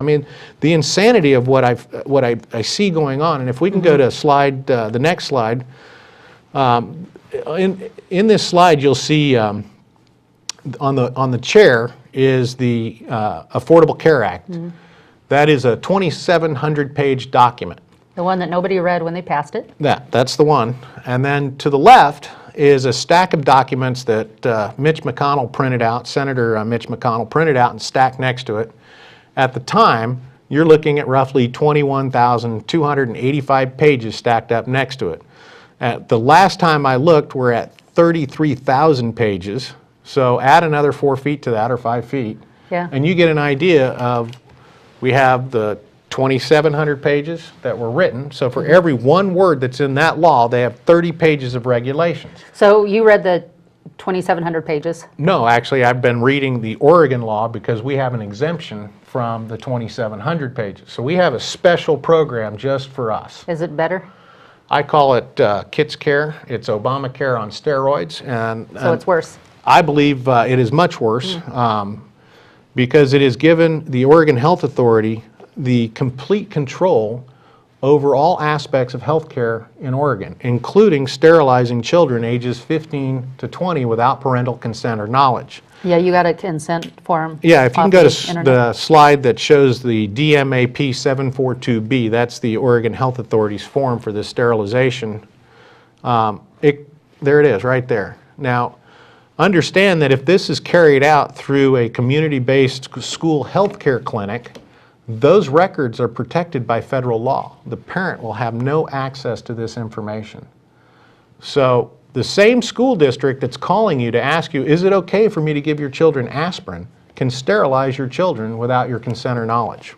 mean, the insanity of what I see going on. And if we can go to slide, the next slide. In this slide, you'll see on the chair is the Affordable Care Act. That is a 2,700-page document. The one that nobody read when they passed it? That's the one. And then to the left is a stack of documents that Mitch McConnell printed out, Senator Mitch McConnell printed out and stacked next to it. At the time, you're looking at roughly 21,285 pages stacked up next to it. At the last time I looked, we're at 33,000 pages. So add another 4 feet to that, or 5 feet, and you get an idea of, we have the 2,700 pages that were written. So for every one word that's in that law, they have 30 pages of regulations. So you read the 2,700 pages? No, actually, I've been reading the Oregon law because we have an exemption from the 2,700 pages. So we have a special program just for us. Is it better? I call it Kids Care. It's Obamacare on steroids. So it's worse? I believe it is much worse because it has given the Oregon Health Authority the complete control over all aspects of health care in Oregon, including sterilizing children ages 15 to 20 without parental consent or knowledge. Yeah, you got a consent form. Yeah, if you can go to the slide that shows the DMAP 742B, that's the Oregon Health Authority's form for this sterilization. There it is, right there. Now, understand that if this is carried out through a community-based school health care clinic, those records are protected by federal law. The parent will have no access to this information. So the same school district that's calling you to ask you, is it okay for me to give your children aspirin, can sterilize your children without your consent or knowledge.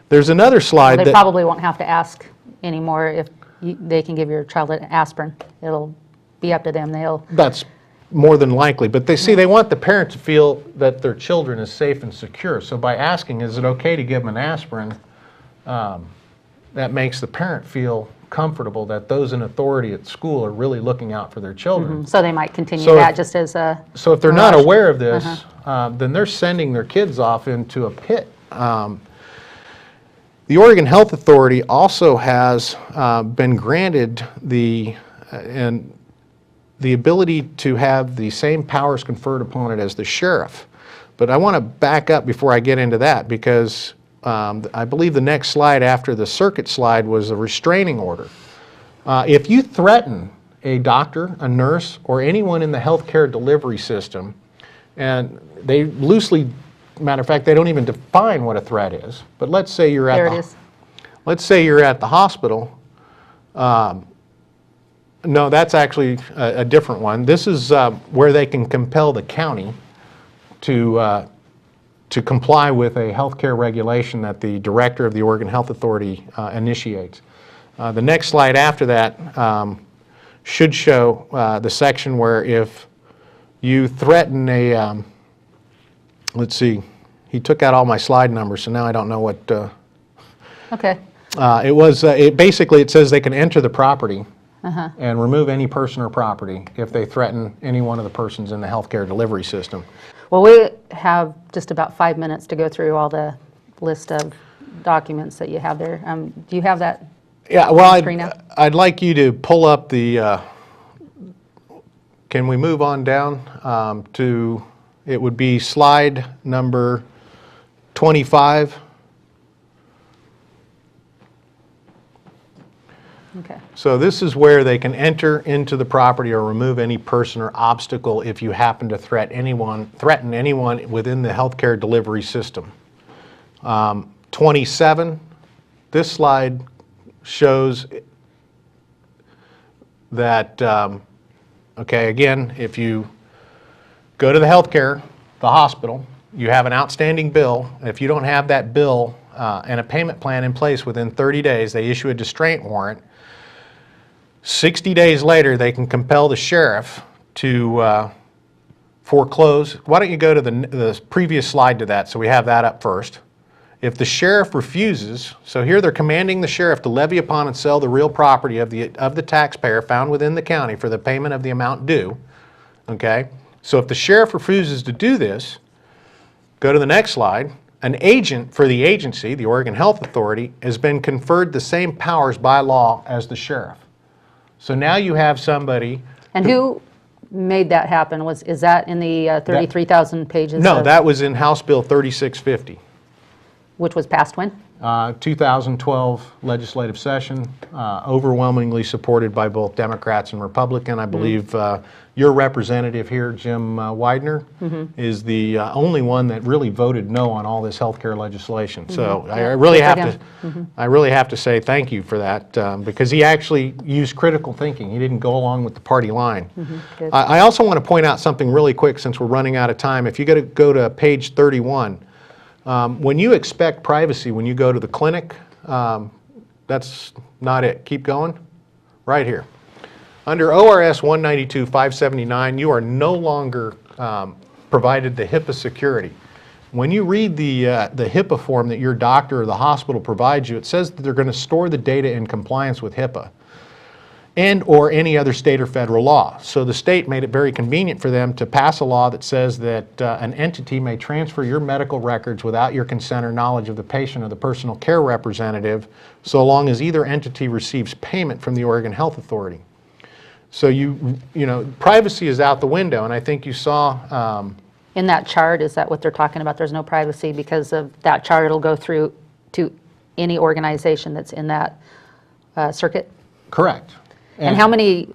There's another slide well, they probably won't have to ask anymore if they can give your child an aspirin. It'll be up to them. That's more than likely, but they want the parent to feel that their children is safe and secure. So by asking, is it okay to give them an aspirin, that makes the parent feel comfortable that those in authority at school are really looking out for their children. So they might continue that just as a So if they're not aware of this, then they're sending their kids off into a pit. The Oregon Health Authority also has been granted the ability to have the same powers conferred upon it as the sheriff. But I want to back up before I get into that because I believe the next slide after the circuit slide was a restraining order. If you threaten a doctor, a nurse, or anyone in the healthcare delivery system, and they loosely, matter of fact, they don't even define what a threat is, but let's say you're at the hospital. No, that's actually a different one. This is where they can compel the county to comply with a healthcare regulation that the director of the Oregon Health Authority initiates. The next slide after that should show the section where if you threaten a, let's see, he took out all my slide numbers, so now I don't know what. Okay. Basically it says they can enter the property and remove any person or property if they threaten any one of the persons in the healthcare delivery system. Well, we have just about 5 minutes to go through all the list of documents that you have there. Do you have that? Yeah, well, I'd like you to pull up the, can we move on down to, it would be slide number 25. Okay. So this is where they can enter into the property or remove any person or obstacle if you happen to threaten anyone within the healthcare delivery system. 27, this slide shows that, okay, again, if you go to the healthcare, the hospital, you have an outstanding bill. If you don't have that bill and a payment plan in place within 30 days, they issue a distraint warrant. 60 days later, they can compel the sheriff to foreclose. Why don't you go to the previous slide to that so we have that up first. If the sheriff refuses, so here they're commanding the sheriff to levy upon and sell the real property of the taxpayer found within the county for the payment of the amount due. Okay? So if the sheriff refuses to do this, go to the next slide. an agent for the agency, the Oregon Health Authority, has been conferred the same powers by law as the sheriff. So now you have somebody. And who made that happen? Is that in the 33,000 pages? No, that was in House Bill 3650. Which was passed when? 2012 legislative session, overwhelmingly supported by both Democrats and Republican. I believe your representative here, Jim Widener, is the only one that really voted no on all this healthcare legislation. So I really have to say thank you for that, because he actually used critical thinking. He didn't go along with the party line. I also want to point out something really quick since we're running out of time. If you go to page 31, when you expect privacy when you go to the clinic, that's not it. Keep going. Right here. Under ORS 192-579, you are no longer provided the HIPAA security. When you read the HIPAA form that your doctor or the hospital provides you, it says that they're going to store the data in compliance with HIPAA and or any other state or federal law. So the state made it very convenient for them to pass a law that says that an entity may transfer your medical records without your consent or knowledge of the patient or the personal care representative, so long as either entity receives payment from the Oregon Health Authority. So you know, privacy is out the window, and I think you saw. In that chart, is that what they're talking about? There's no privacy because of that chart. It'll go through to any organization that's in that circuit? Correct. And how many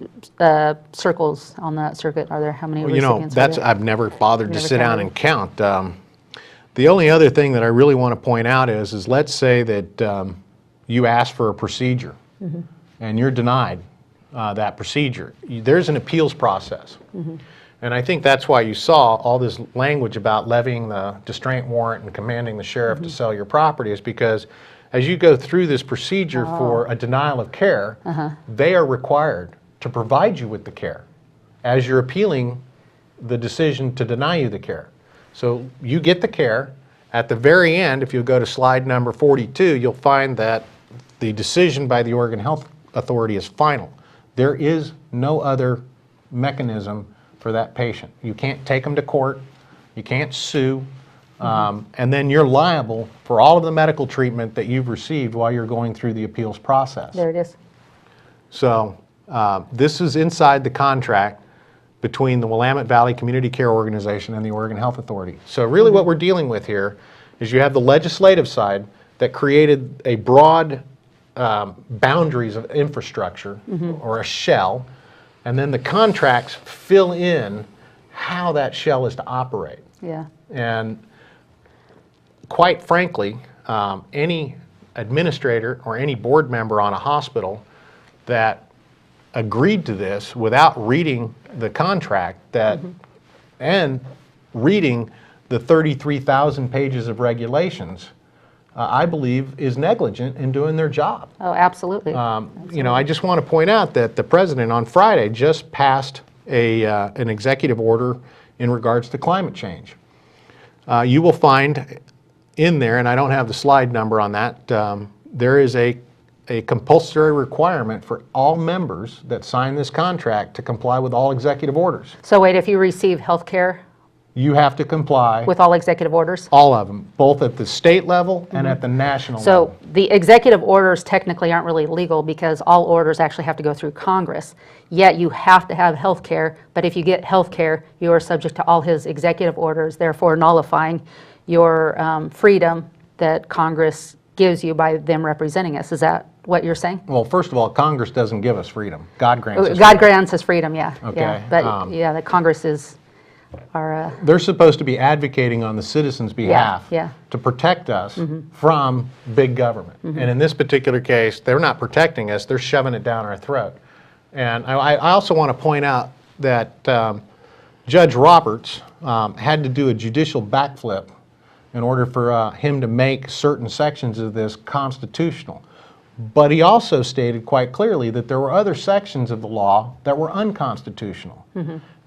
circles on that circuit are there? How many recipients are there? I've never bothered to sit down and count. The only other thing that I really want to point out is let's say that you ask for a procedure and you're denied that procedure. There's an appeals process. And I think that's why you saw all this language about levying the distraint warrant and commanding the sheriff to sell your property, is because as you go through this procedure for a denial of care, they are required to provide you with the care as you're appealing the decision to deny you the care. So you get the care. At the very end, if you go to slide number 42, you'll find that the decision by the Oregon Health Authority is final. There is no other mechanism for that patient. You can't take them to court. You can't sue. And then you're liable for all of the medical treatment that you've received while you're going through the appeals process. There it is. So this is inside the contract between the Willamette Valley Community Care Organization and the Oregon Health Authority. So really what we're dealing with here is you have the legislative side that created a broad boundaries of infrastructure or a shell, and then the contracts fill in how that shell is to operate. Yeah. And quite frankly, any administrator or any board member on a hospital that agreed to this without reading the contract and reading the 33,000 pages of regulations, I believe is negligent in doing their job. Oh, absolutely. You know, I just want to point out that the president on Friday just passed an executive order in regards to climate change. You will find in there, and I don't have the slide number on that, there is a compulsory requirement for all members that sign this contract to comply with all executive orders. So wait, if you receive health care You have to comply. with all executive orders? All of them, both at the state level and at the national So level. the executive orders technically aren't really legal because all orders actually have to go through Congress. Yet you have to have health care, but if you get health care, you are subject to all his executive orders, therefore nullifying your freedom that Congress gives you by them representing us. Is that what you're saying? Well, first of all, Congress doesn't give us freedom. God grants us God freedom. grants us freedom, yeah. Okay, Yeah. But yeah, the Congress is our, They're supposed to be advocating on the citizens' behalf yeah. to protect us from big government. And in this particular case, they're not protecting us, they're shoving it down our throat. And I also want to point out that Judge Roberts had to do a judicial backflip in order for him to make certain sections of this constitutional. But he also stated quite clearly that there were other sections of the law that were unconstitutional.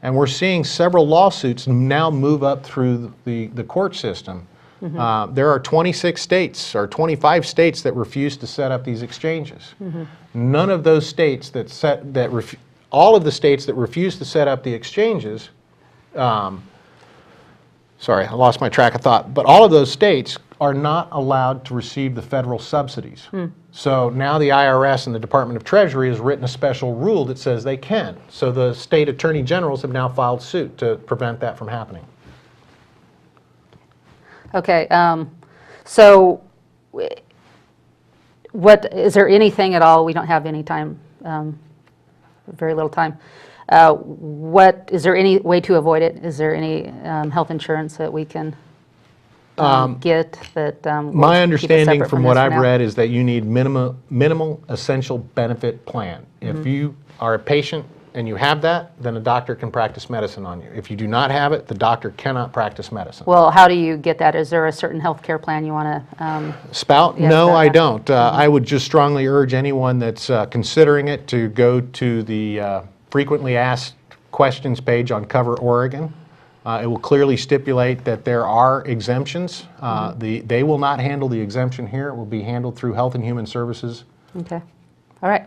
And we're seeing several lawsuits now move up through the court system. There are 26 states or 25 states that refuse to set up these exchanges. None of those states all of the states that refuse to set up the exchanges, sorry, I lost my track of thought, but all of those states are not allowed to receive the federal subsidies. So now the IRS and the Department of Treasury has written a special rule that says they can. So the state attorney generals have now filed suit to prevent that from happening. Okay, so what, is there anything at all, we don't have any time, very little time. Is there any way to avoid it? Is there any health insurance that we can get that will keep My us understanding separate from this what for I've now? read is that you need minimal essential benefit plan. If you are a patient and you have that, then a doctor can practice medicine on you. If you do not have it, the doctor cannot practice medicine. Well, how do you get that? Is there a certain health care plan you want to, Spout? Yeah, No, spout, I yeah. don't. I would just strongly urge anyone that's considering it to go to the frequently asked questions page on Cover Oregon. It will clearly stipulate that there are exemptions. They will not handle the exemption here. It will be handled through Health and Human Services. okay, all right.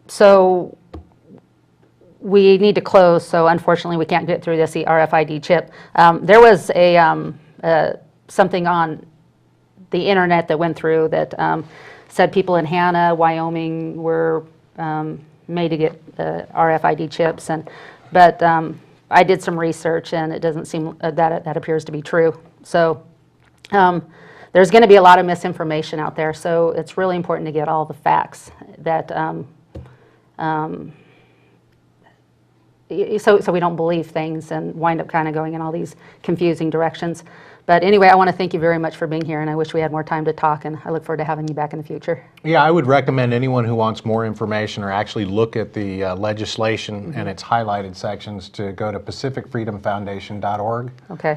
So we need to close, so unfortunately we can't get through this, the RFID chip. There was something on the internet that went through that said people in Hanna, Wyoming were made to get RFID chips, but I did some research and it doesn't seem that appears to be true. So there's going to be a lot of misinformation out there, so it's really important to get all the facts that so we don't believe things and wind up kind of going in all these confusing directions. But anyway, I want to thank you very much for being here, and I wish we had more time to talk, and I look forward to having you back in the future. Yeah, I would recommend anyone who wants more information or actually look at the legislation and its highlighted sections to go to pacificfreedomfoundation.org. Okay.